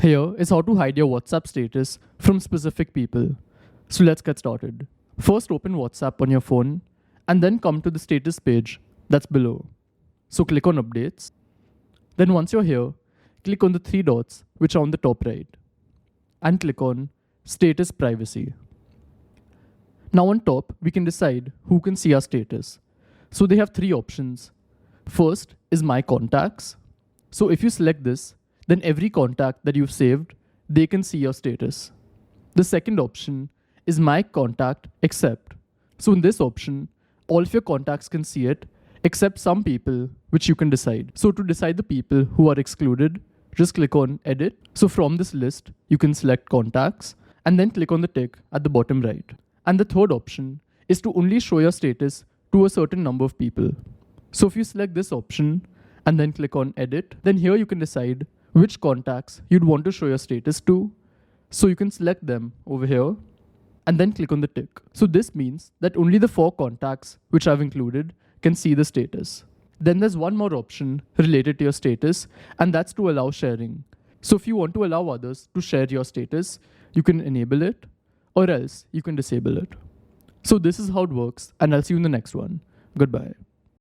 Here is how to hide your WhatsApp status from specific people. So let's get started. First open WhatsApp on your phone and then come to the status page that's below. So click on updates. Then once you're here, click on the three dots which are on the top right and click on status privacy. Now on top, we can decide who can see our status. So they have three options. First is my contacts. So if you select this, then every contact that you've saved, they can see your status. The second option is my contact except. So in this option, all of your contacts can see it except some people which you can decide. So to decide the people who are excluded, just click on edit. So from this list, you can select contacts and then click on the tick at the bottom right. And the third option is to only show your status to a certain number of people. So if you select this option and then click on edit, then here you can decide which contacts you'd want to show your status to. So you can select them over here and then click on the tick. So this means that only the 4 contacts which I've included can see the status. Then there's one more option related to your status, and that's to allow sharing. So if you want to allow others to share your status, you can enable it or else you can disable it. So this is how it works, and I'll see you in the next one. Goodbye.